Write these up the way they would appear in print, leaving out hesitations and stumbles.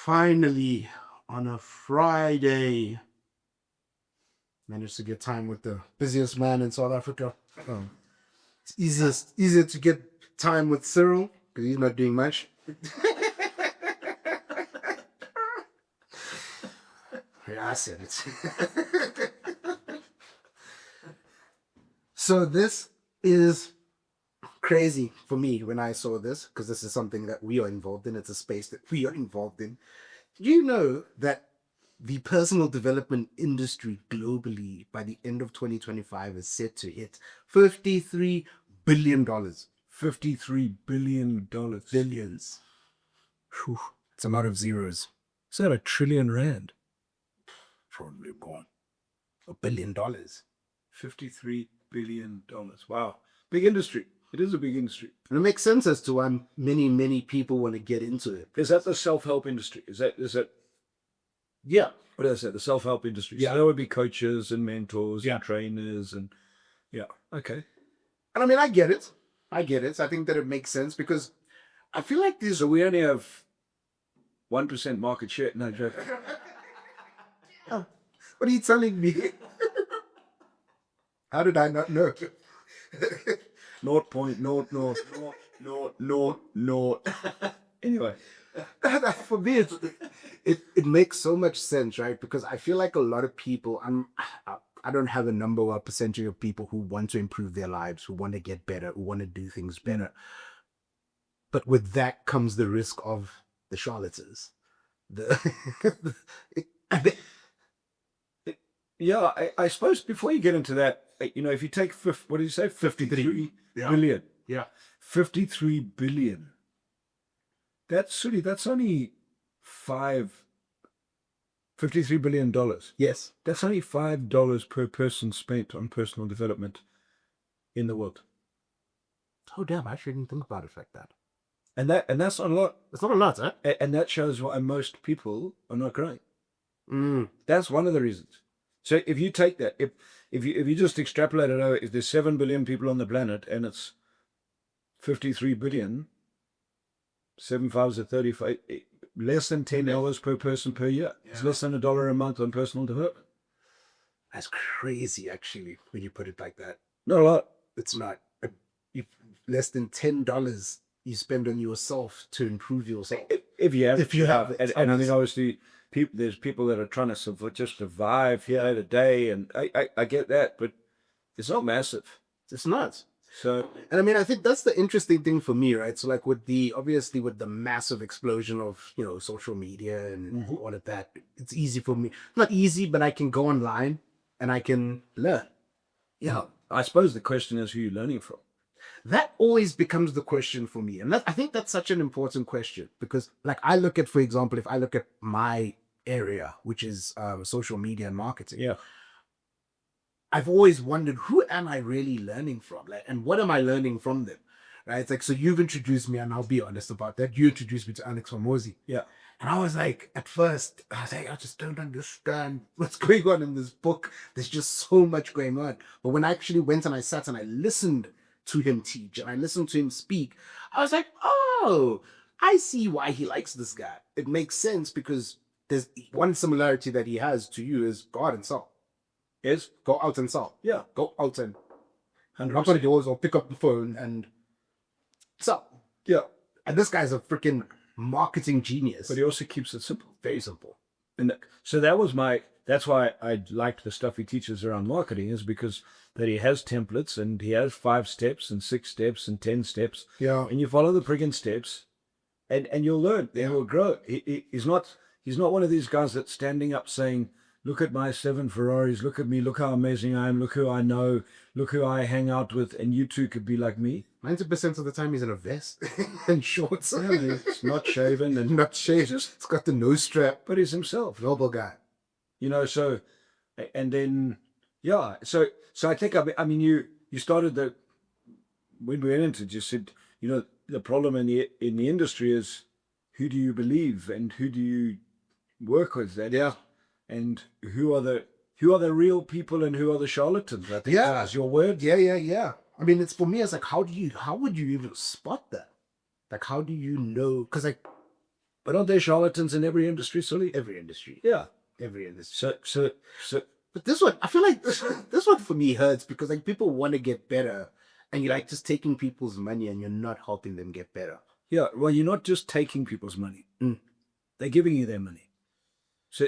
Finally, on a Friday, managed to get time with the busiest man in South Africa. It's easier to get time with Cyril because he's not doing much. Yeah, I said it. So this is crazy for me when I saw this, because this is something that we are involved in. It's a space that we are involved in. Do you know that the personal development industry globally by the end of 2025 is set to hit $53 billion? $53 billion. Billions. Whew, it's a lot of zeros. Is that R1 trillion? Probably more. $1 billion. $53 billion. Wow. Big industry. It is a big industry. And it makes sense as to why many people want to get into it. Is that the self-help industry? Is that Yeah. what is that? The self-help industry. Yeah. So there would be coaches and mentors Yeah. and trainers and yeah. Okay. And I mean, I get it. I think that it makes sense because I feel like So we only have 1% market share. No joke. What are you telling me? How did I not know? 0.00000. Anyway. For me, it makes so much sense, right? Because I feel like a lot of people, I don't have a number or a percentage of people who want to improve their lives, who want to get better, who want to do things better. But with that comes the risk of the charlatans. Yeah, I suppose before you get into that, if you take, what did you say? 53 billion. Yeah. 53 billion. That's only $53 billion. Yes. That's only $5 per person spent on personal development in the world. Oh, damn. I actually didn't think about it like that. And that's not a lot. It's not a lot, huh? And that shows why most people are not growing. Mm. That's one of the reasons. So if you take that, if you just extrapolate it out, if there's 7 billion people on the planet and it's 53 billion, 7 5s are 35, less than $10 per person per year. Yeah. It's less than $1 a month on personal development. That's crazy, actually, when you put it like that. Not a lot. It's not. Less than $10 you spend on yourself to improve yourself. If you have it. And I think obviously there's people that are trying to just survive here today, and I get that, but it's not massive. It's not. So, and I mean, I think that's the interesting thing for me, right? So like with the massive explosion of, social media and all of that, it's easy for me. Not easy, but I can go online and I can learn. Yeah. I suppose the question is who you're learning from. That always becomes the question for me. And I think that's such an important question because, like, I look at, for example, if I look at my area, which is social media and marketing. Yeah. I've always wondered, who am I really learning from? Like, and what am I learning from them? Right? It's like, so you've introduced me, and I'll be honest about that. You introduced me to Alex Hormozi. Yeah. And I was like, at first, I was like, I just don't understand what's going on in this book. There's just so much going on. But when I actually went and I sat and I listened to him teach and I listened to him speak, I was like, oh, I see why he likes this guy. It makes sense because there's one similarity that he has to you is go out and sell. Yes? Go out and sell. Yeah. Go out and knock on the doors or pick up the phone and sell. Yeah. And this guy's a freaking marketing genius. But he also keeps it simple. Very simple. And so that's why I liked the stuff he teaches around marketing, is because that he has templates and he has 5 steps and 6 steps and 10 steps. Yeah. And you follow the friggin' steps and you'll learn. Yeah. And you'll grow. He's not one of these guys that's standing up saying, look at my 7 Ferraris, look at me, look how amazing I am, look who I know, look who I hang out with, and you too could be like me. 90% of the time he's in a vest and shorts. Yeah, he's not shaven and not shaved. It's got the nose strap. But he's himself. Noble guy. So, and then, yeah. So I think, I mean, you started when we went into it, you said, the problem in the industry is who do you believe and who do you work with? And, yeah. And who are the real people and who are the charlatans? I think that's your word. Yeah. I mean, it's for me, it's like, how would you even spot that? Like, how do you know? Because like, But aren't there charlatans in every industry, Sully? Every industry. Yeah. Every industry. So But this one, I feel like this one for me hurts because like people want to get better, and you're like just taking people's money and you're not helping them get better. yeah, well, you're not just taking people's money; Mm. they're giving you their money. So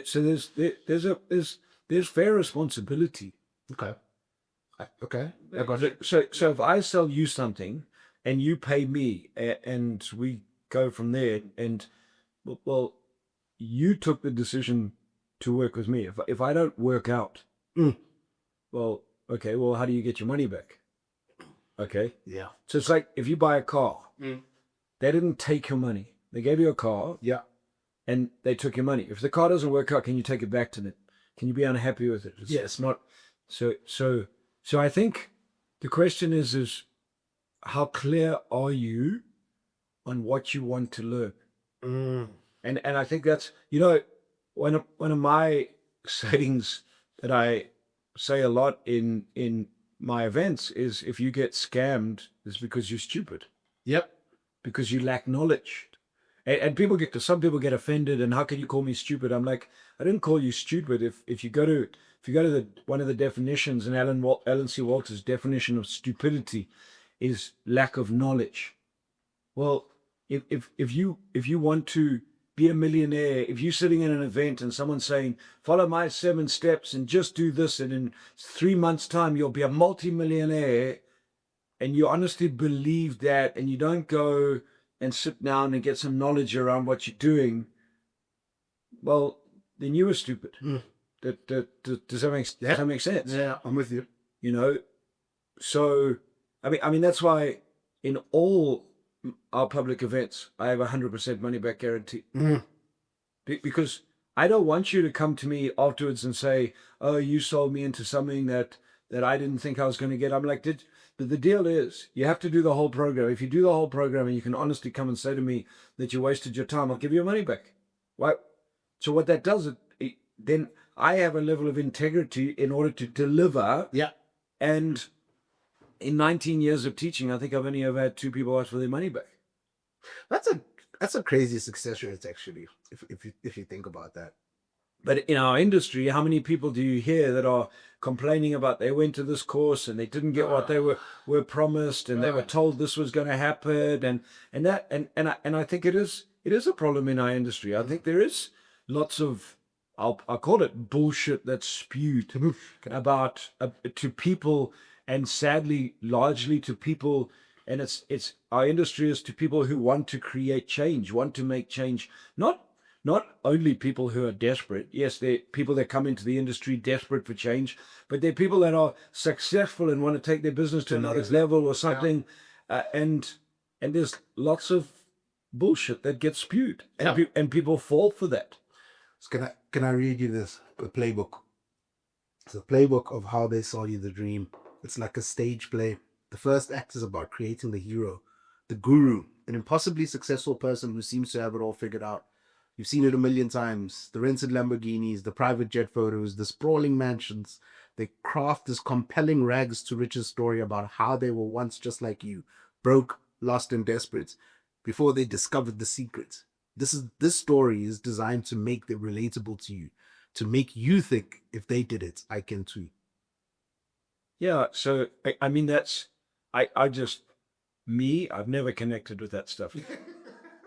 there's fair responsibility. Okay. Okay. I got it. So if I sell you something and you pay me and we go from there, and well, you took the decision to work with me. If I don't work out, Mm. well, okay, well, how do you get your money back? Okay. Yeah. So it's like if you buy a car, Mm. they didn't take your money. They gave you a car Yeah. and they took your money. If the car doesn't work out, can you take it back to them? Can you be unhappy with it? It's not. So I think the question is how clear are you on what you want to learn? Mm. And I think that's one of my sayings that I say a lot in my events is if you get scammed, it's because you're stupid, Yep. because you lack knowledge. And some people get offended, and how can you call me stupid? I'm like, I didn't call you stupid. If you go to one of the definitions, and Alan C. Walter's definition of stupidity is lack of knowledge. Well, if you want to be a millionaire, if you're sitting in an event and someone's saying, follow my 7 steps and just do this, and in 3 months' time you'll be a multi-millionaire, and you honestly believe that, and you don't go and sit down and get some knowledge around what you're doing, well, then you were stupid. Mm. Does that make sense? Yeah, I'm with you. You know, so I mean that's why in all our public events I have 100% money back guarantee. Mm. Because I don't want you to come to me afterwards and say, "Oh, you sold me into something that I didn't think I was going to get." I'm like, but the deal is, you have to do the whole program. If you do the whole program and you can honestly come and say to me that you wasted your time, I'll give you your money back. Why? So what that does, then I have a level of integrity in order to deliver. Yeah. And in 19 years of teaching, I think I've only ever had 2 people ask for their money back. That's a crazy success rate actually, if you think about that. But in our industry, how many people do you hear that are complaining about they went to this course and they didn't get what they were promised, and they were told this was going to happen, and I think it is a problem in our industry. I think there is lots of I'll call it bullshit that's spewed about to people, and sadly largely to people. And it's our industry is to people who want to create change, want to make change, not only people who are desperate. Yes, they're people that come into the industry desperate for change, but they're people that are successful and want to take their business to another level or something. And there's lots of bullshit that gets spewed, and people fall for that. So can I read you this playbook? It's a playbook of how they sell you the dream. It's like a stage play. The first act is about creating the hero, the guru, an impossibly successful person who seems to have it all figured out. You've seen it a million times. The rented Lamborghinis, the private jet photos, the sprawling mansions. They craft this compelling rags to riches story about how they were once just like you, broke, lost, and desperate, before they discovered the secret. This story is designed to make it relatable to you, to make you think if they did it, I can too. Yeah. So I mean I just I've never connected with that stuff.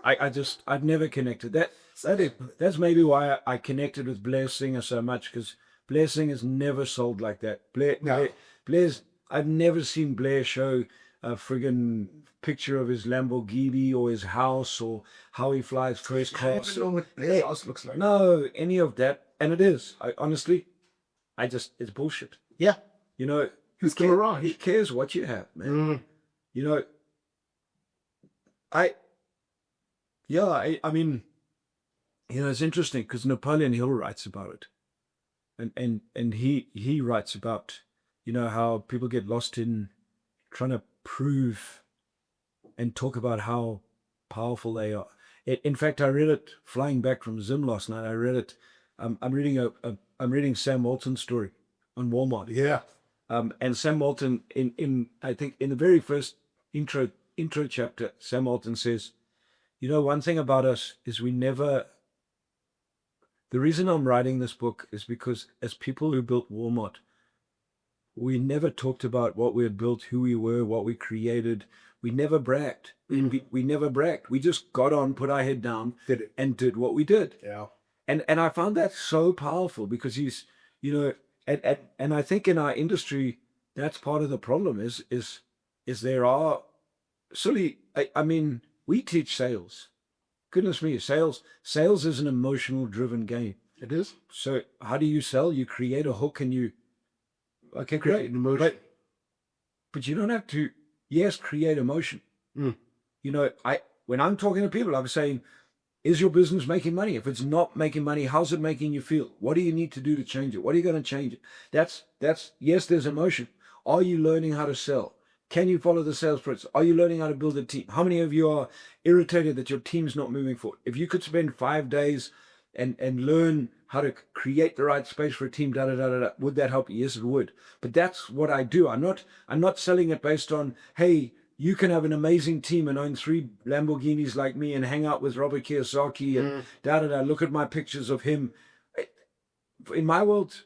I've never connected. That's maybe why I connected with Blair Singer so much, because Blair Singer's never sold like that. Blair's I've never seen Blair show a friggin' picture of his Lamborghini or his house or how he flies first class. I don't know what Blair's house looks like. No, any of that. And it is. Honestly, it's bullshit. Yeah. You know, Who's still around? who cares what you have, man? You know, I mean, it's interesting because Napoleon Hill writes about it, and he writes about how people get lost in trying to prove and talk about how powerful they are. In fact, I read it flying back from Zim last night. I read it. I'm reading Sam Walton's story on Walmart. Yeah. And Sam Walton I think in the very first intro chapter, Sam Walton says, You know, one thing about us is we never. The reason I'm writing this book is because as people who built Walmart, we never talked about what we had built, who we were, what we created. We never bragged. We never bragged. We just got on, put our head down, Did it. and did what we did. Yeah. And I found that so powerful because you know, and I think in our industry, that's part of the problem is there are silly. I mean, we teach sales. Goodness me, sales is an emotional driven game. It is. So how do you sell? You create a hook and you okay, Create great. an emotion. But you don't have to, yes, create emotion. Mm. You know, when I'm talking to people, I'm saying, is your business making money? If it's not making money, how's it making you feel? What do you need to do to change it? What are you going to change it? That's yes, there's emotion. Are you learning how to sell? Can you follow the sales process? Are you learning how to build a team? How many of you are irritated that your team's not moving forward? If you could spend 5 days and learn how to create the right space for a team, would that help you? Yes, it would. But that's what I do. I'm not selling it based on, hey, you can have an amazing team and own 3 Lamborghinis like me and hang out with Robert Kiyosaki and look at my pictures of him. In my world,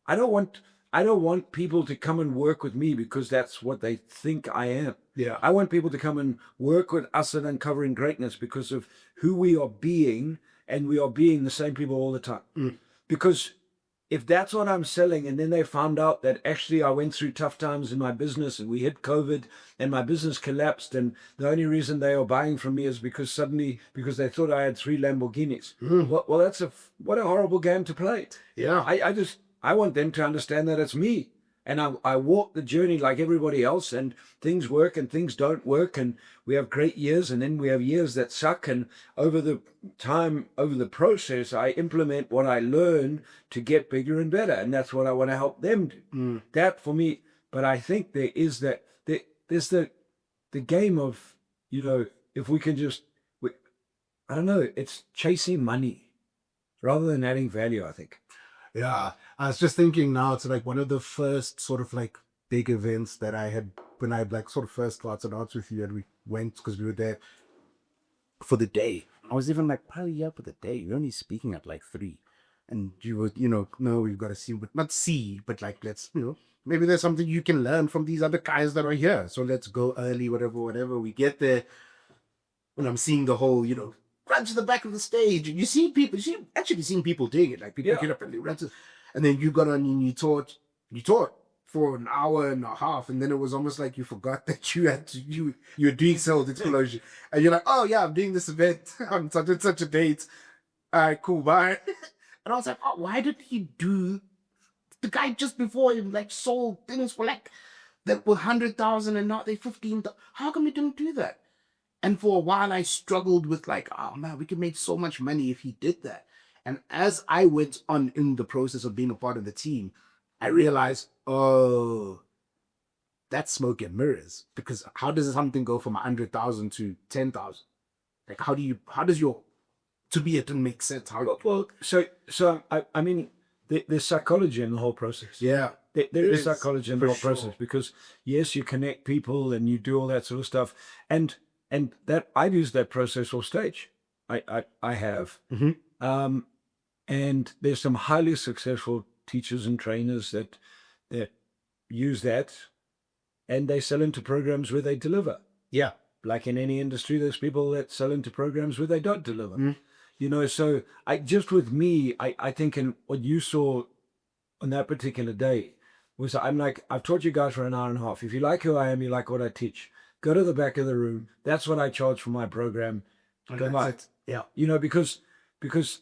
I don't want people to come and work with me because that's what they think I am. Yeah. I want people to come and work with us at Uncovering Greatness because of who we are being, and we are being the same people all the time. Because if that's what I'm selling, and then they found out that actually I went through tough times in my business and we hit COVID and my business collapsed, and the only reason they are buying from me is because they thought I had 3 Lamborghinis. Well, what a horrible game to play. Yeah. I want them to understand that it's me. And I walk the journey like everybody else, and things work and things don't work. And we have great years, and then we have years that suck. And over the process, I implement what I learn to get bigger and better. And that's what I want to help them do. That for me. But I think there's the game of, if we can I don't know, it's chasing money rather than adding value, I think. Yeah, I was just thinking now, it's like one of the first sort of like big events that I had when I like sort of first started out with you, and we went because we were there for the day. I was even like, probably up for the day. You're only speaking at like 3. And you were, no, we've got to see, but not see, but like, let's, maybe there's something you can learn from these other guys that are here. So let's go early, whatever. We get there, and I'm seeing the whole, run to the back of the stage. And you see people, actually seeing people doing it. Like people get up and they run to, and then you got on and you taught for an hour and a half, and then it was almost like you forgot that you were doing sales explosion, and you're like, oh yeah, I'm doing this event on such and such a date. All right, cool, bye. And I was like, oh, why did he do? The guy just before him like sold things for like that were 100,000 and now they 15,000. How come he didn't do that? And for a while, I struggled with like, oh man, we could make so much money if he did that. And as I went on in the process of being a part of the team, I realized, oh, that's smoke and mirrors. Because how does something go from 100,000 to 10,000? Like, to me, it didn't make sense. Well, I mean, there's psychology in the whole process. Yeah. There is psychology in the whole process because yes, you connect people and you do all that sort of stuff, and that I've used that process off stage. I have, and there's some highly successful teachers and trainers that use that, and they sell into programs where they deliver. Yeah. Like in any industry, there's people that sell into programs where they don't deliver. So with me, I think in what you saw on that particular day was I'm like, I've taught you guys for an hour and a half. If you like who I am, you like what I teach, go to the back of the room. That's what I charge for my program. Yeah. Because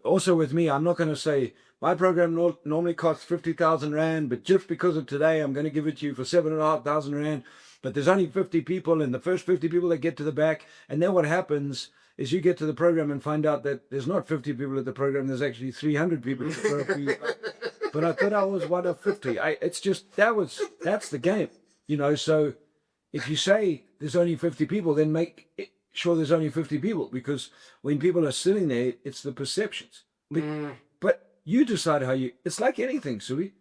also with me, I'm not going to say my program normally costs 50,000 Rand, but just because of today, I'm going to give it to you for 7,500 Rand. But there's only 50 people, and the first 50 people that get to the back, and then what happens is you get to the program and find out that there's not 50 people at the program, there's actually 300 people at the program. But I thought I was one of 50. That's the game, so if you say there's only 50 people, then make sure there's only 50 people, because when people are sitting there, it's the perceptions. But you decide it's like anything, Sui.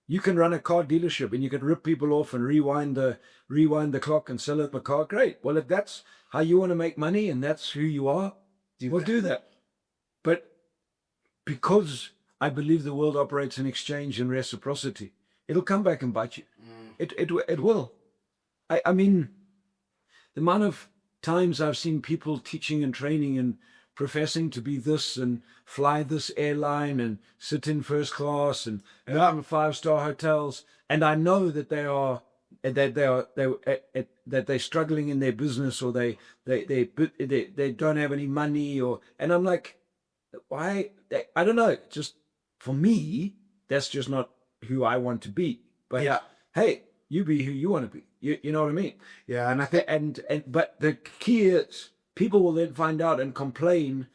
You can run a car dealership and you can rip people off and rewind the clock and sell them a car. Great. Well, if that's how you want to make money and that's who you are, we'll do that. But because I believe the world operates in exchange and reciprocity, it'll come back and bite you. It will. I mean, the amount of times I've seen people teaching and training and professing to be this and fly this airline and sit in first class and live in 5-star hotels, and I know that that they're struggling in their business, or they don't have any money, and I'm like, why? I don't know. Just for me, that's just not who I want to be. But Yeah. hey, you be who you want to be. You know what I mean? Yeah, and I think But the key is people will then find out and complain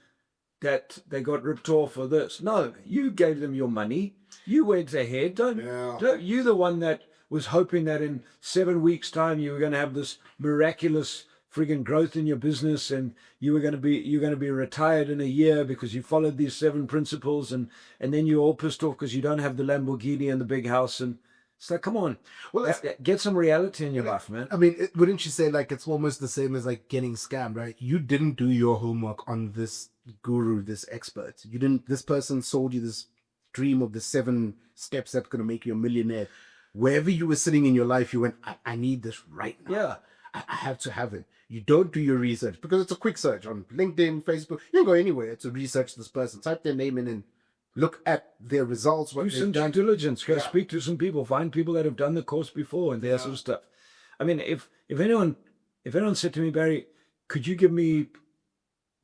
that they got ripped off for this. No, you gave them your money. You went ahead. Don't you the one that was hoping that in 7 weeks' time you were going to have this miraculous friggin' growth in your business, and you're going to be retired in a year because you followed these 7 principles, and then you're all pissed off because you don't have the Lamborghini and the big house. And it's like, come on, well, get some reality in your life, man. I mean, wouldn't you say like it's almost the same as like getting scammed, right? You didn't do your homework on this guru, this expert. You didn't. This person sold you this dream of the 7 steps that's going to make you a millionaire. Wherever you were sitting in your life, you went, I need this right now. Yeah. I have to have it. You don't do your research because it's a quick search on LinkedIn, Facebook. You don't go anywhere to research this person. Type their name in and look at their results. Do some due diligence. Go speak to some people. Find people that have done the course before and that sort of stuff. I mean, if anyone said to me, Barry, could you give me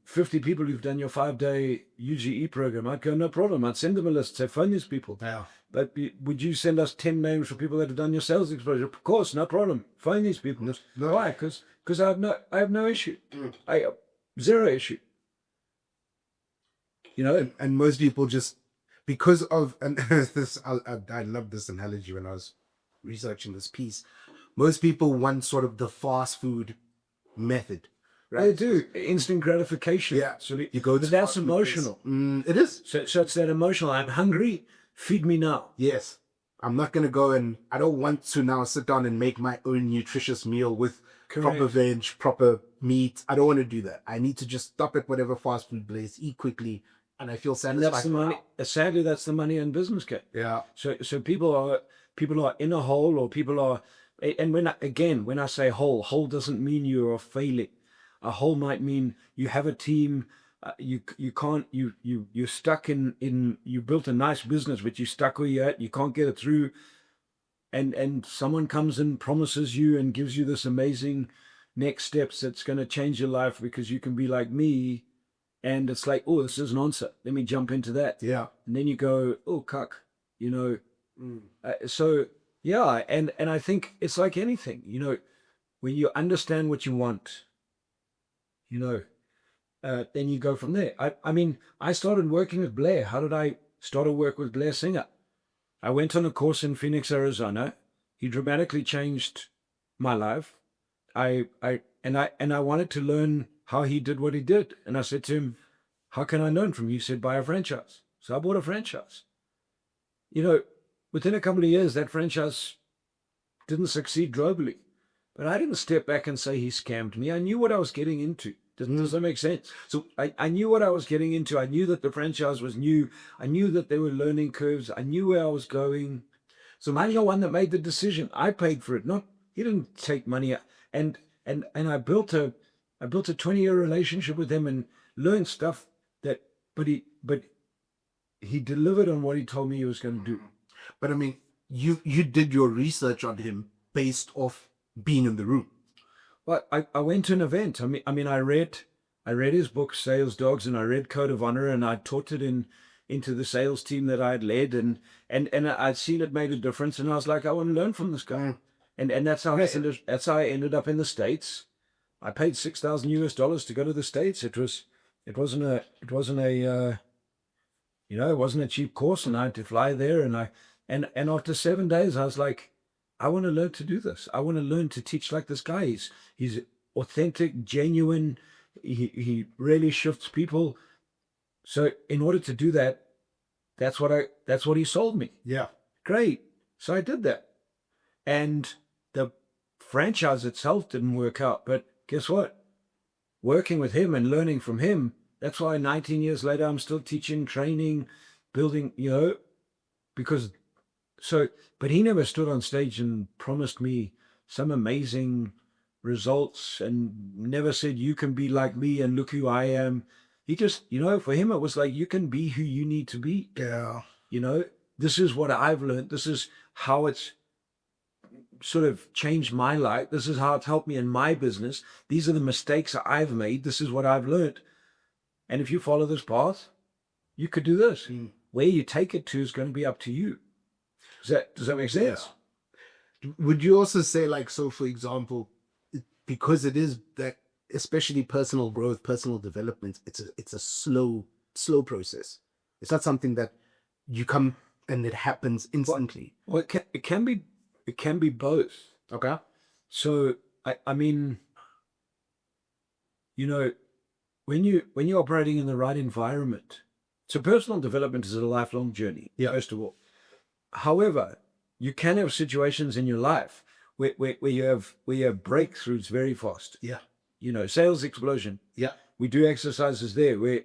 50 people who've done your 5-day UGE program, I'd go, no problem. I'd send them a list. Say, phone these people. Yeah. But would you send us 10 names for people that have done your sales exposure? Of course, no problem. Phone these people. No. Why? Because I have no issue. I have zero issue. You know, and most people just because of and this I love this analogy when I was researching this piece. Most people want sort of the fast food method, right? they do instant gratification. Yeah. So You go to but that's fast food emotional. It is. So it's that emotional. I'm hungry. Feed me now. Yes. I'm not gonna go and I don't want to now sit down and make my own nutritious meal with proper veg, proper meat. I don't want to do that. I need to just stop at whatever fast food place, eat quickly, and I feel satisfied. That's the money. Sadly, that's the money in business game. Yeah. So people are in a hole, or people are, and when I say hole doesn't mean you are failing. A hole might mean you have a team. You're stuck in you built a nice business, but you're stuck where you're at. You can't get it through, and someone comes and promises you and gives you this amazing next steps that's going to change your life because you can be like me. And it's like, oh, this is an answer. Let me jump into that. Yeah. And then you go, oh, cuck, you know. So, yeah. And I think it's like anything, you know, when you understand what you want, you know, then you go from there. I mean, I started working with Blair. How did I start to work with Blair Singer? I went on a course in Phoenix, Arizona. He dramatically changed my life. I wanted to learn how he did what he did. And I said to him, how can I learn from you? He said, buy a franchise. So I bought a franchise. You know, within a couple of years, that franchise didn't succeed globally. But I didn't step back and say he scammed me. I knew what I was getting into. Does that make sense? So I knew what I was getting into. I knew that the franchise was new. I knew that there were learning curves. I knew where I was going. So I'm the one that made the decision. I paid for it. He didn't take money. And I built a 20-year relationship with him and learned stuff but he delivered on what he told me he was going to do. But I mean, you did your research on him based off being in the room. Well, I went to an event. I mean, I read his book, Sales Dogs, and I read Code of Honor, and I taught it into the sales team that I had led, and I'd seen it made a difference, and I was like, I want to learn from this guy. And that's how I ended up in the States. I paid $6,000 to go to the States. It wasn't a cheap course, and I had to fly there, and after 7 days I was like, I want to learn to do this. I want to learn to teach like this guy. He's authentic, genuine. He really shifts people. So in order to do that, that's what he sold me. Yeah. Great. So I did that. And the franchise itself didn't work out. But guess what? Working with him and learning from him, that's why 19 years later, I'm still teaching, training, building, because so, but he never stood on stage and promised me some amazing results and never said, you can be like me and look who I am. He just, for him, it was like, you can be who you need to be. Yeah. This is what I've learned. This is how it's sort of changed my life. This is how it's helped me in my business. These are the mistakes I've made. This is what I've learned. And if you follow this path, you could do this. Where you take it to is going to be up to you. Does that make sense? Yeah. Would you also say, like, so for example, because it is that, especially personal growth, personal development, it's a slow process. It's not something that you come and it happens instantly. Well, it can be both. Okay. So I mean, when you're operating in the right environment, so personal development is a lifelong journey. Yeah. First of all, however, you can have situations in your life where you have breakthroughs very fast. Yeah. Sales explosion. Yeah. We do exercises there where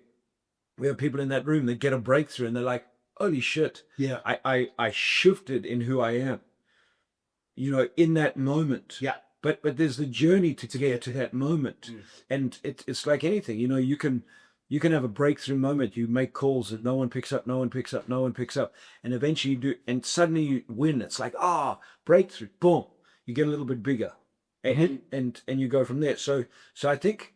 we have people in that room that get a breakthrough and they're like, holy shit. Yeah. I shifted in who I am. In that moment. Yeah. But there's the journey to get to that moment. And it's like anything, you can have a breakthrough moment. You make calls and no one picks up. And eventually you do, and suddenly you win. It's like, breakthrough, boom. You get a little bit bigger and you go from there. So I think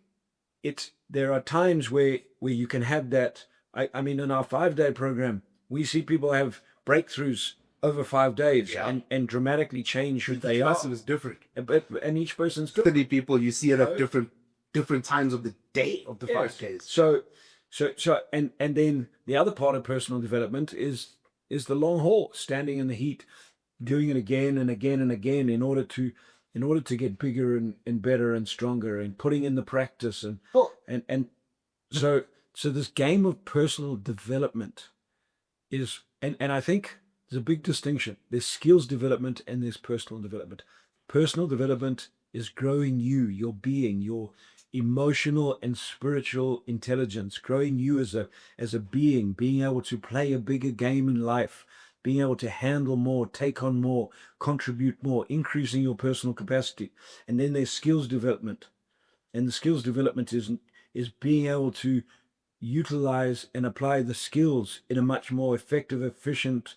there are times where you can have that. I mean, in our 5-day program, we see people have breakthroughs over 5 days and dramatically change who they are. Is different. And each person's different. 30 people, you see it at different times of the day of the 5 days. So and then the other part of personal development is the long haul, standing in the heat, doing it again and again and again in order to get bigger and better and stronger, and putting in the practice and so this game of personal development is, and I think there's a big distinction. There's skills development and there's personal development. Personal development is growing you, your being, your emotional and spiritual intelligence, growing you as a being, being able to play a bigger game in life, being able to handle more, take on more, contribute more, increasing your personal capacity. And then there's skills development. And the skills development is being able to utilize and apply the skills in a much more effective, efficient,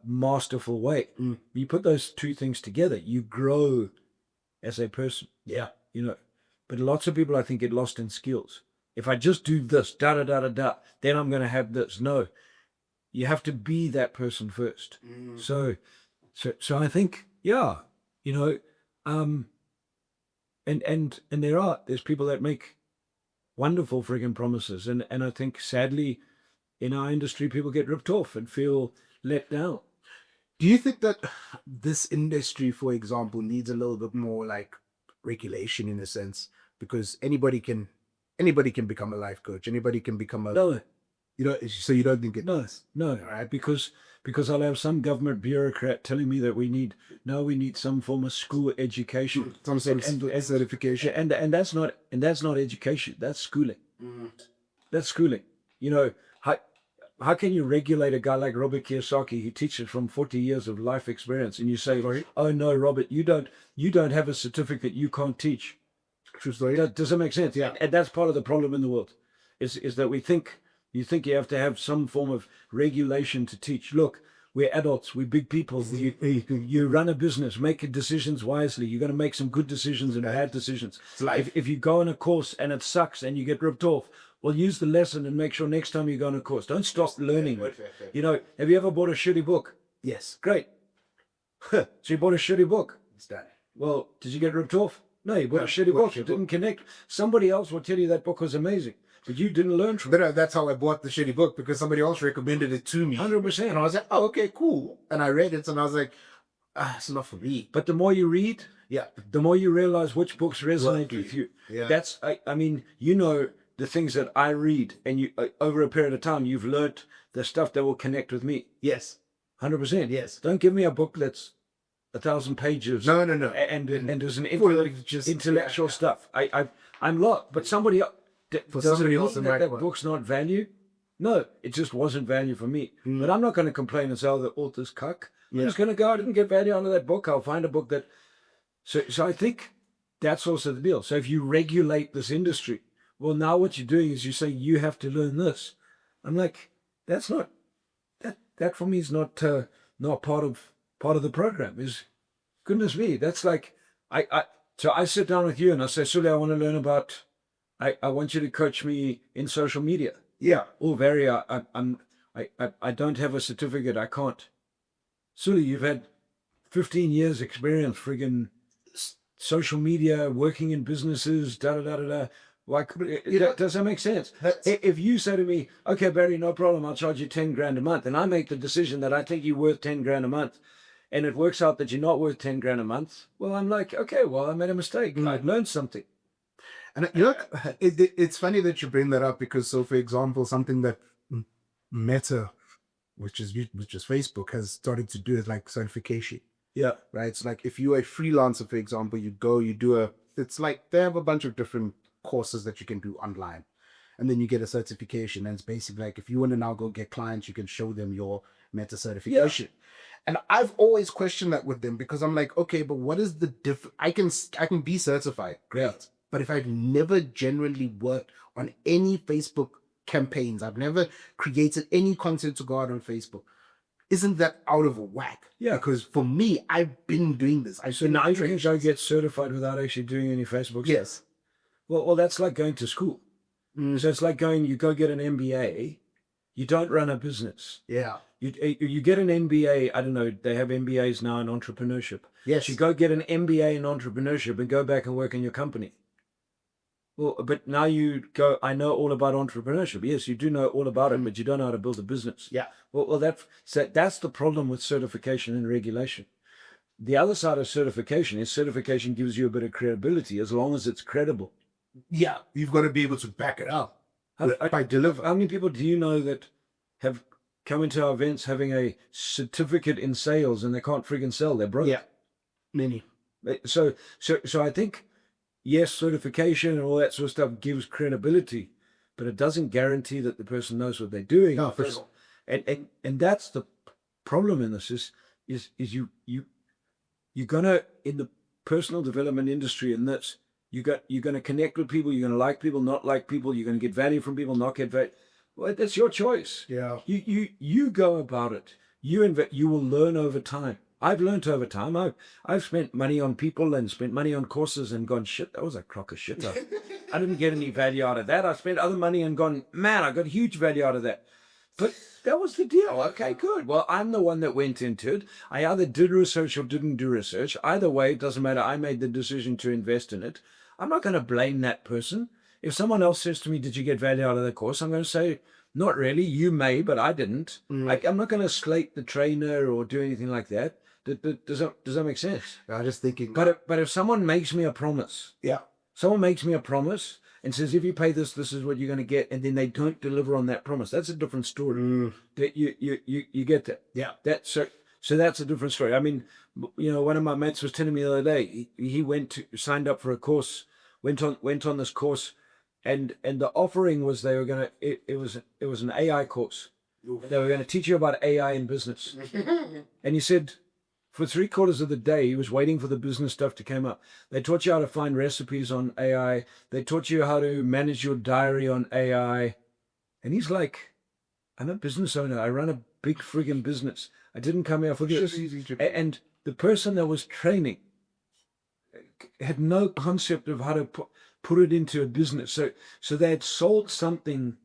masterful way. You put those two things together, you grow as a person. Yeah. But lots of people, I think, get lost in skills. If I just do this, then I'm going to have this. No, you have to be that person first. So I think, and there's people that make wonderful friggin' promises, and I think sadly in our industry people get ripped off and feel let down. Do you think that this industry, for example, needs a little bit more like regulation in a sense? Because anybody can become a life coach. Anybody can become a No. So you don't think it does? No, right? Because I'll have some government bureaucrat telling me that we need some form of school education, Some sort of certification, and that's not education. That's schooling. That's schooling. How can you regulate a guy like Robert Kiyosaki who teaches from 40 years of life experience, and you say, oh no, Robert, you don't have a certificate, you can't teach. True story. Does that make sense? Yeah. And that's part of the problem in the world, is that you think you have to have some form of regulation to teach. Look, we're adults, we're big people. You run a business, make decisions wisely. You're going to make some good decisions and bad decisions. If you go on a course and it sucks and you get ripped off, well, use the lesson and make sure next time you go on a course, don't stop learning. Have you ever bought a shitty book? Yes. Great. So you bought a shitty book. It's done. Well, did you get ripped off? No, you bought a shitty book. You didn't connect. Somebody else will tell you that book was amazing, but you didn't learn from it. That's how I bought the shitty book, because somebody else recommended it to me. 100%. And I was like, oh, okay, cool. And I read it and I was like, it's not for me. But the more you read, the more you realize which books resonate with you. Yeah. That's, I mean, the things that I read, and you over a period of time, you've learnt the stuff that will connect with me. Yes. 100%. Yes. Don't give me a book that's 1,000 pages. No. And there's an Just intellectual stuff. I'm not. But somebody else. For Does it somebody else, mean it might that work. book's not value? No, it just wasn't value for me. But I'm not going to complain and say, oh, the author's cuck. I'm just going to go, I didn't get value out of that book. I'll find a book that. So I think that's also the deal. So if you regulate this industry, well, now what you're doing is you say you have to learn this. I'm like, that's not that for me is not part of the program. Is goodness me, that's like so I sit down with you and I say, Sully, I want to learn about. I want you to coach me in social media. Yeah. Oh, very. I don't have a certificate. I can't. Sully, you've had 15 years experience, friggin' social media, working in businesses, da da da da da. Why does that make sense? If you say to me, okay, Barry, no problem, I'll charge you 10 grand a month, and I make the decision that I think you're worth 10 grand a month, and it works out that you're not worth 10 grand a month, well, I'm like, okay, well, I made a mistake. I've learned something. And it's funny that you bring that up because, so for example, something that Meta, which is Facebook, has started to do is like certification. Yeah. Right. It's like if you're a freelancer, for example, it's like they have a bunch of different courses that you can do online, and then you get a certification. And it's basically like if you want to now go get clients, you can show them your Meta certification. And I've always questioned that with them because I'm like, okay, but what is the difference? I can be certified, great. Yeah. But if I've never generally worked on any Facebook campaigns, I've never created any content to go out on Facebook, isn't that out of whack? Yeah. Because for me, I've been doing this. So now you can go get certified without actually doing any Facebook stuff? Yes. Well, that's like going to school. So it's like you go get an MBA. You don't run a business. Yeah. You get an MBA. I don't know. They have MBAs now in entrepreneurship. Yes. So you go get an MBA in entrepreneurship and go back and work in your company. Well, but now you go, I know all about entrepreneurship. Yes, you do know all about it, but you don't know how to build a business. Yeah. Well, that's the problem with certification and regulation. The other side of certification is certification gives you a bit of credibility as long as it's credible. Yeah. You've got to be able to back it up by deliver. How many people do you know that have come into our events having a certificate in sales and they can't friggin' sell? They're broke. Yeah. Many. So I think, yes, certification and all that sort of stuff gives credibility, but it doesn't guarantee that the person knows what they're doing. No, for sure. And that's the problem in this is you're gonna, in the personal development industry, and that's you're gonna connect with people, you're gonna like people, not like people, you're gonna get value from people, not get value. Well, that's your choice. Yeah. You go about it. You will learn over time. I've learned over time. I've spent money on people and spent money on courses and gone, shit, that was a crock of shit. I didn't get any value out of that. I spent other money and gone, man, I got huge value out of that. But that was the deal. Okay, good. Well, I'm the one that went into it. I either did research or didn't do research. Either way, it doesn't matter. I made the decision to invest in it. I'm not going to blame that person. If someone else says to me, did you get value out of the course? I'm going to say, not really. You may, but I didn't. I'm not going to slate the trainer or do anything like that. Does that make sense? I'm just thinking. But if someone makes me a promise, someone makes me a promise and says, if you pay this, this is what you're going to get, and then they don't deliver on that promise, that's a different story. That you get that. Yeah. So that's a different story. I mean, one of my mates was telling me the other day, he signed up for a course, went on this course, and the offering was they were going to, it was an AI course. They were going to teach you about AI in business. And he said, for 3/4 of the day, he was waiting for the business stuff to come up. They taught you how to find recipes on AI. They taught you how to manage your diary on AI. And he's like, I'm a business owner. I run a big friggin' business. I didn't come here for this. And the person that was training had no concept of how to put it into a business. So they had sold something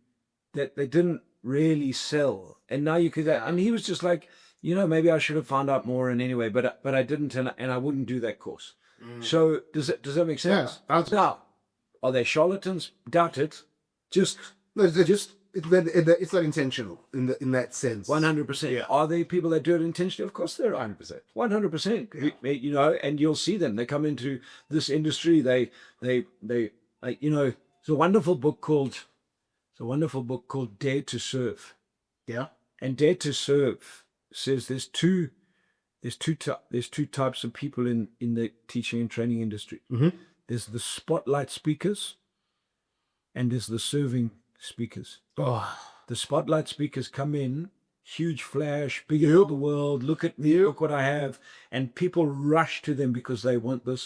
that they didn't really sell. And now you could, and he was just like, maybe I should have found out more. And anyway, but I didn't, and I wouldn't do that course. So does that make sense? Yeah. Now, are they charlatans? Doubt it. It's not intentional in that sense. 100%. Yeah. Are they people that do it intentionally? Of course they're 100%. 100%. And you'll see them. They come into this industry. They it's a wonderful book called Dare to Serve. Yeah. And Dare to Serve says there's two types of people in the teaching and training industry. Mm-hmm. There's the spotlight speakers, and there's the serving speakers. Oh, The spotlight speakers come in, huge flash, big in the world, look at me, look what I have. And people rush to them because they want the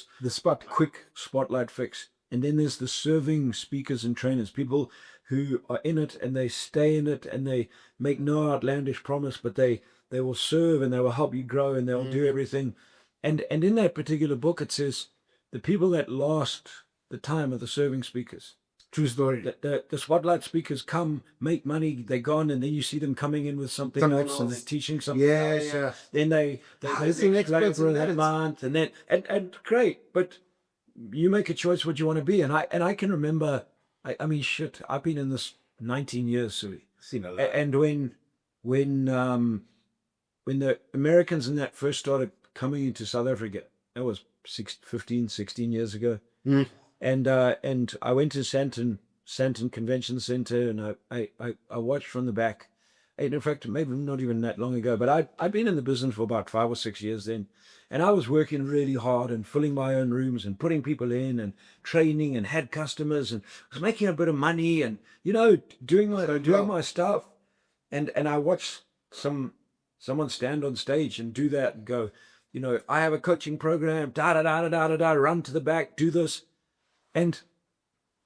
quick spotlight fix. And then there's the serving speakers and trainers, people who are in it and they stay in it and they make no outlandish promise, but they will serve and they will help you grow and they'll do everything. And in that particular book, it says the people that last the time are the serving speakers. true story. The spotlight speakers come, make money, they're gone, and then you see them coming in with something else, and they're teaching something else. Yeah. Then they It's the next later person that month, and then and great, but you make a choice what you want to be. And I can remember, I mean, shit, I've been in this 19 years, Suey. Seen a lot. And when the Americans and that first started coming into South Africa, that was 15, 16 years ago. Mm. And I went to Sandton Convention Center, and I watched from the back. And in fact, maybe not even that long ago, but I'd been in the business for about 5 or 6 years then, and I was working really hard and filling my own rooms and putting people in and training and had customers and was making a bit of money and doing my stuff. And I watched someone stand on stage and do that and go, I have a coaching program, run to the back, do this. And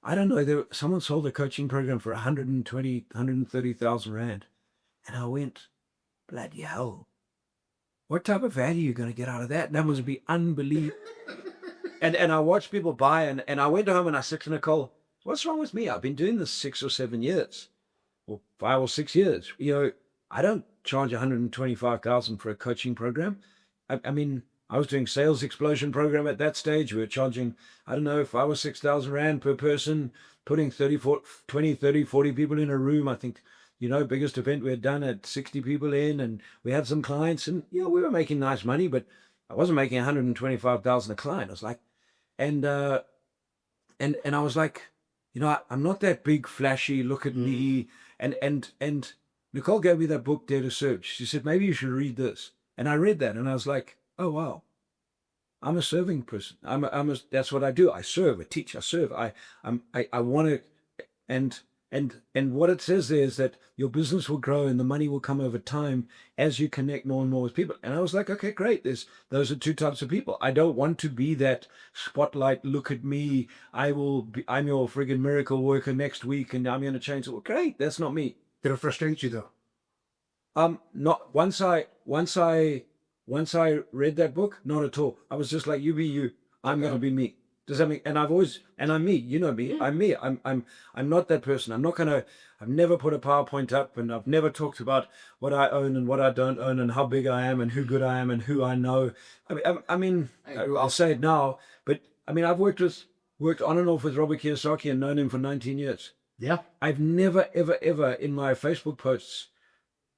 I don't know, someone sold a coaching program for 130,000 Rand. And I went, bloody hell, what type of value are you going to get out of that? That must be unbelievable. and I watched people buy, and I went home and I said to Nicole, what's wrong with me? I've been doing this 6 or 7 years, or 5 or 6 years. I don't charge 125,000 for a coaching program. I mean, I was doing sales explosion program at that stage. We were charging, I don't know, 5 or 6,000 Rand per person, putting 20, 30, 40 people in a room. I think, biggest event we had done had 60 people in, and we had some clients, and, we were making nice money, but I wasn't making 125,000 a client. I was like, and I was like, I'm not that big, flashy, look at me. And Nicole gave me that book, Dare to Serve. She said, maybe you should read this. And I read that and I was like, oh, wow. I'm a serving person. That's what I do. I serve, I teach, I serve. I want to, and what it says there is that your business will grow and the money will come over time as you connect more and more with people. And I was like, okay, great. Those are two types of people. I don't want to be that spotlight. Look at me. I'm your friggin' miracle worker next week, and I'm going to change it. Well, great. That's not me. Did it frustrate you though? Not once I read that book, not at all. I was just like, you be you. I'm going to be me. Does that make? And I'm me. You know me. I'm me. I'm not that person. I've never put a PowerPoint up, and I've never talked about what I own and what I don't own and how big I am and who good I am and who I know. I mean, I'll say it now, but I mean, I've worked on and off with Robert Kiyosaki and known him for 19 years. Yeah. I've never, ever, ever in my Facebook posts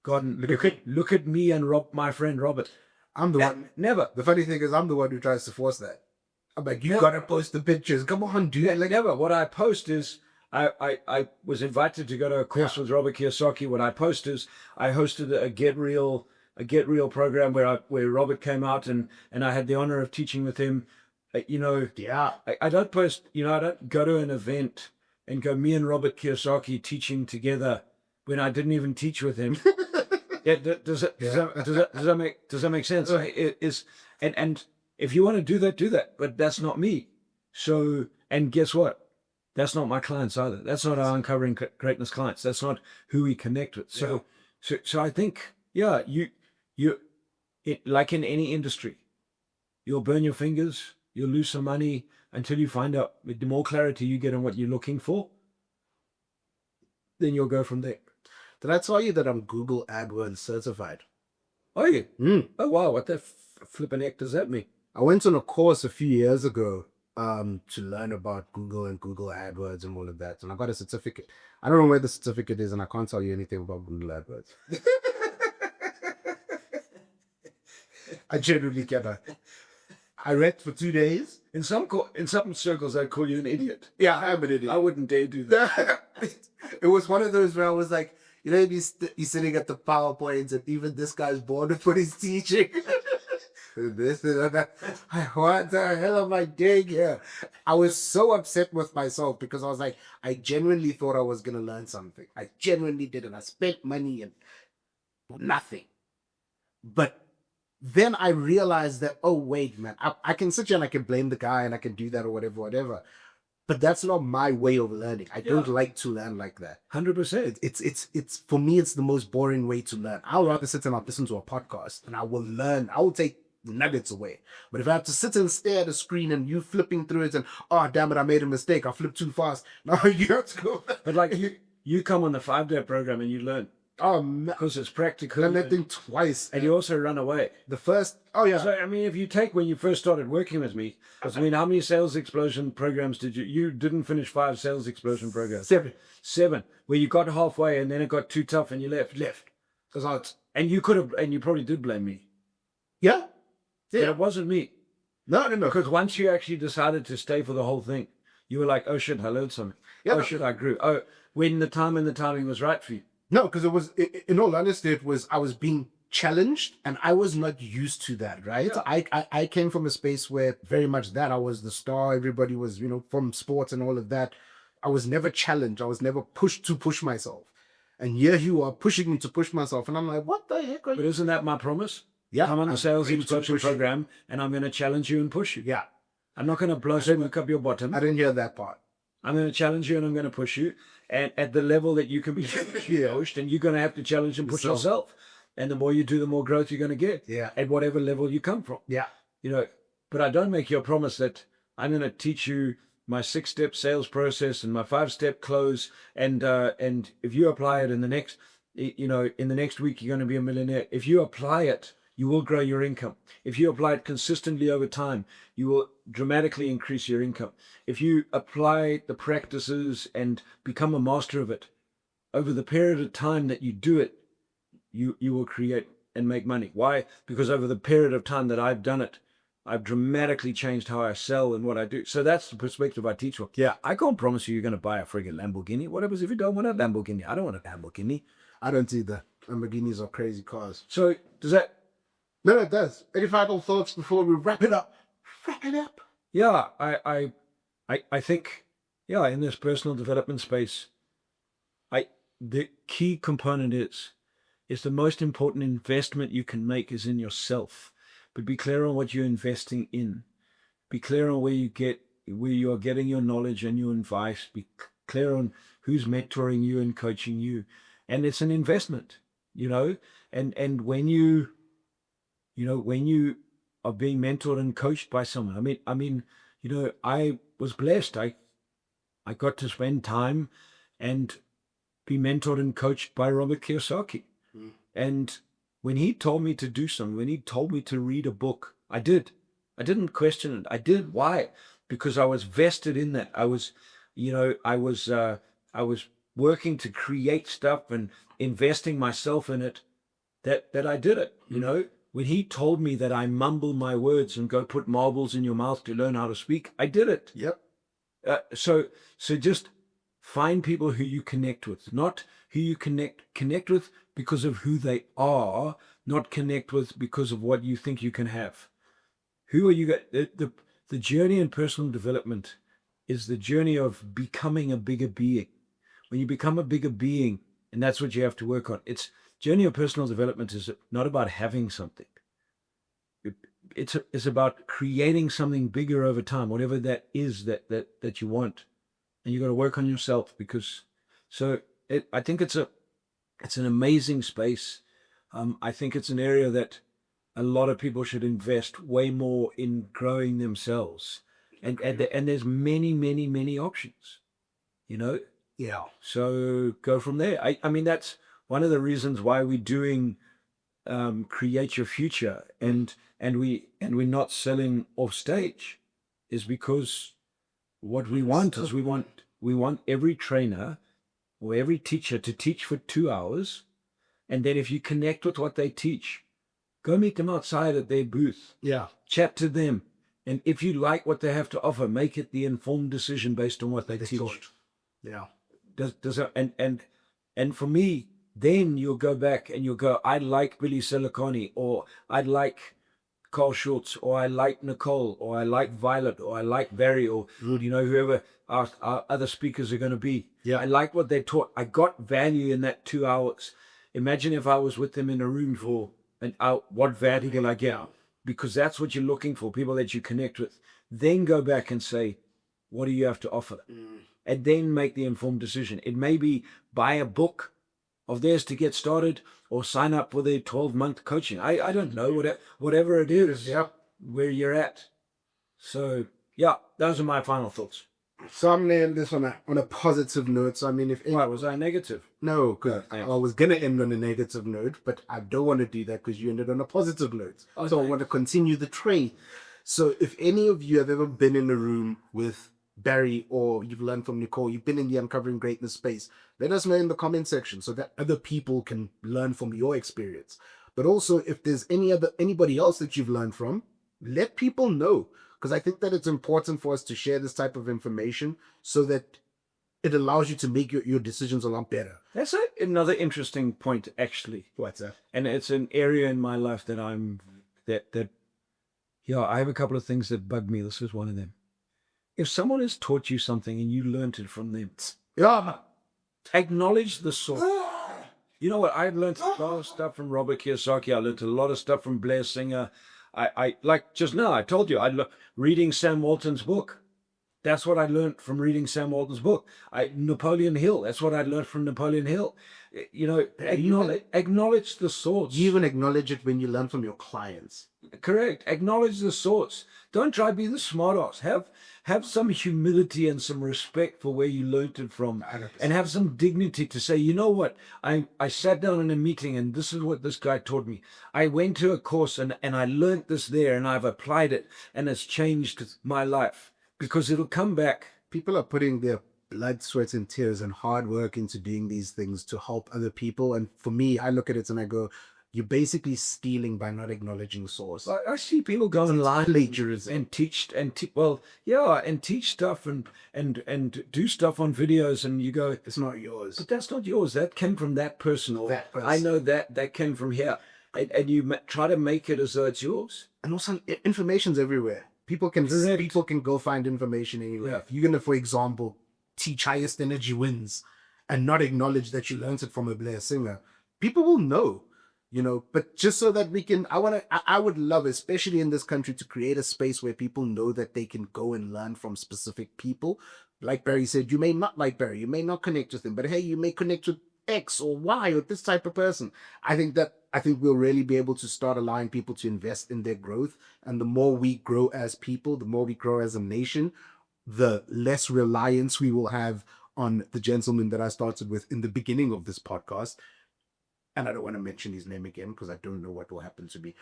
gotten, look at me and my friend Robert. I'm the one. Never. The funny thing is, I'm the one who tries to force that. I'm like, you gotta post the pictures. Come on, dude. Like, never. What I post is, I was invited to go to a course with Robert Kiyosaki. What I post is, I hosted a Get Real program where Robert came out and I had the honor of teaching with him. Yeah. I don't post. I don't go to an event and go, me and Robert Kiyosaki teaching together when I didn't even teach with him. Yeah, does that make sense? And if you want to do that, but that's not me. So, and guess what? That's not my clients either. That's not our Uncovering Greatness clients. That's not who we connect with. So I think, like in any industry, you'll burn your fingers, you'll lose some money until you find out. The more clarity you get on what you're looking for, then you'll go from there. Did I tell you that I'm Google AdWords certified? Are you? Oh, wow. What the flipping heck does that mean? I went on a course a few years ago to learn about Google and Google AdWords and all of that. And I got a certificate. I don't know where the certificate is, and I can't tell you anything about Google AdWords. I genuinely cannot. I read for 2 days. In some circles, I'd call you an idiot. Yeah, I am an idiot. I wouldn't dare do that. It was one of those where I was like, You know, he's sitting at the PowerPoints, and even this guy's bored with what he's teaching. This and that. What the hell am I doing here? I was so upset with myself because I was like, I genuinely thought I was gonna learn something. I genuinely did, and I spent money and nothing. But then I realized that, oh wait, man, I can sit here and I can blame the guy and I can do that or whatever, whatever. But that's not my way of learning. I don't like to learn like that. 100%. It's for me, it's the most boring way to learn. I'll rather sit and I'll listen to a podcast and I will learn. I will take nuggets away. But if I have to sit and stare at a screen and you flipping through it and, oh damn it, I made a mistake, I flipped too fast. Now you have to go. But like you come on the 5-day program and you learn Oh man, because it's practical. learned that thing twice. And you also run away. The first, oh yeah, So, I mean, if you take when you first started working with me, I mean, how many sales explosion programs did you didn't finish 5 sales explosion programs? 7. 7, where you got halfway and then it got too tough and you left. Because I was, And you could have, and you probably did blame me. yeah, But yeah. it wasn't me. No. Because once you actually decided to stay for the whole thing, you were like, oh shit, I learned something. Yeah, Oh no. shit, I grew. Oh, when the time and the timing was right for you. No, because it was, in all honesty, it was, I was being challenged and I was not used to that, right? Yeah. I came from a space where very much that I was the star. Everybody was, from sports and all of that. I was never challenged. I was never pushed to push myself. And here you are pushing me to push myself. And I'm like, what the heck are But you? isn't that my promise? Yeah. I'm on the I'm sales ready to explosion push you. program and I'm going to challenge you and push you. Yeah. I'm not going to blow smoke up your bottom. I didn't hear that part. I'm going to challenge you and I'm going to push you. And at the level that you can be pushed, and you're going to have to challenge and push yourself. And the more you do, the more growth you're going to get. Yeah. At whatever level you come from. Yeah. But I don't make you a promise that I'm going to teach you my 6-step sales process and my 5-step close. And if you apply it in the next, in the next week, you're going to be a millionaire. If you apply it, you will grow your income. If you apply it consistently over time, you will dramatically increase your income. If you apply the practices and become a master of it, over the period of time that you do it, you will create and make money. Why? Because over the period of time that I've done it, I've dramatically changed how I sell and what I do. So that's the perspective I teach from. Yeah. I can't promise you you're going to buy a friggin' Lamborghini. What happens if you don't want a Lamborghini? I don't want a Lamborghini. I don't either. Lamborghinis are crazy cars. So does that... No, it does. Any final thoughts before we wrap it up? Wrap it up. Yeah, I think, yeah, in this personal development space, the key component is the most important investment you can make is in yourself. But be clear on what you're investing in. Be clear on where you are getting your knowledge and your advice. Be clear on who's mentoring you and coaching you. And it's an investment, and when you are being mentored and coached by someone. I mean, I was blessed. I got to spend time and be mentored and coached by Robert Kiyosaki. And when he told me to do something, when he told me to read a book, I did. I didn't question it. I did. Why? Because I was vested in that. I was working to create stuff and investing myself in it. That I did it. When he told me that I mumble my words and go put marbles in your mouth to learn how to speak, I did it. Yep. So just find people who you connect with, not who you connect with because of who they are, not connect with because of what you think you can have. Who are you? The journey in personal development is the journey of becoming a bigger being. When you become a bigger being, and that's what you have to work on. It's journey of personal development is not about having something. It's about creating something bigger over time, whatever that is that you want. And you got to work on yourself I think it's an amazing space. I think it's an area that a lot of people should invest way more in growing themselves. And there's many options, Yeah. So go from there. I mean, that's one of the reasons why we're doing Create Your Future and we're not selling off stage is because what we want is we want every trainer or every teacher to teach for 2 hours. And then if you connect with what they teach, go meet them outside at their booth. Yeah. Chat to them. And if you like what they have to offer, make it the informed decision based on what they teach. Yeah. Does that, and for me, then you'll go back and you'll go, I like Billy Siliconi, or I like Carl Schultz, or I like Nicole, or I like Violet, or I like Barry, or whoever our other speakers are going to be. Yeah. I like what they taught. I got value in that 2 hours. Imagine if I was with them in a room for an hour. What value will I get? Because that's what you're looking for, people that you connect with. Then go back and say, what do you have to offer? And then make the informed decision. It may be buy a book of theirs to get started, or sign up for their 12-month coaching. I don't know, whatever it is, where you're at. So, yeah, those are my final thoughts. So I'm laying this on a positive note. So I mean, Why was I negative? No, because I was gonna end on a negative note, but I don't want to do that because you ended on a positive note. Okay. So I want to continue the train. So if any of you have ever been in a room with Barry, or you've learned from Nicole, you've been in the Uncovering Greatness space, let us know in the comment section so that other people can learn from your experience. But also, if there's anybody else that you've learned from, let people know, because I think that it's important for us to share this type of information so that it allows you to make your decisions a lot better. That's another interesting point, actually. What's that? And it's an area in my life that I have a couple of things that bug me. This is one of them. If someone has taught you something and you learned it from them, acknowledge the source. You know what? I learned a lot of stuff from Robert Kiyosaki. I learned a lot of stuff from Blair Singer. I like just now, I told you, reading Sam Walton's book. That's what I learned from reading Sam Walton's book. Napoleon Hill. That's what I learned from Napoleon Hill. You know, acknowledge the source. You even acknowledge it when you learn from your clients. Correct. Acknowledge the source. Don't try to be the smart ass. Have some humility and some respect for where you learned it from. 100%. And have some dignity to say, you know what? I sat down in a meeting and this is what this guy taught me. I went to a course and I learned this there and I've applied it and it's changed my life. Because it'll come back. People are putting their blood, sweat, and tears and hard work into doing these things to help other people. And for me, I look at it and I go, you're basically stealing by not acknowledging source. I see people go online plagiarism and teach and teach stuff and do stuff on videos, and you go, it's not yours. But that's not yours. That came from that person, or That person. I know that came from here, and you try to make it as though it's yours. And also, information's everywhere. People can go find information anywhere. Yeah. If you're gonna, for example, teach highest energy wins and not acknowledge that you learned it from a Blair Singer, people will know. But just so that we can, I would love, especially in this country, to create a space where people know that they can go and learn from specific people. Like Barry said, you may not like Barry, you may not connect with him, but hey, you may connect with X or Y or this type of person. I think we'll really be able to start allowing people to invest in their growth. And the more we grow as people, the more we grow as a nation, the less reliance we will have on the gentleman that I started with in the beginning of this podcast. And I don't want to mention his name again because I don't know what will happen to me.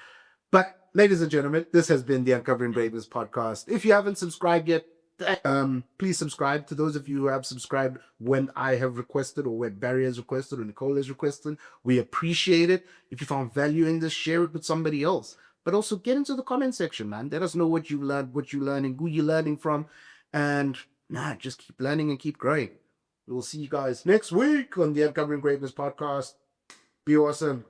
But ladies and gentlemen, this has been the Uncovering Greatness podcast. If you haven't subscribed yet, please subscribe. To those of you who have subscribed when I have requested, or when Barry has requested, or Nicole has requested, we appreciate it. If you found value in this, share it with somebody else. But also get into the comment section, man. Let us know what you learned, what you're learning, who you're learning from. And just keep learning and keep growing. We'll see you guys next week on the Uncovering Greatness podcast. Be awesome.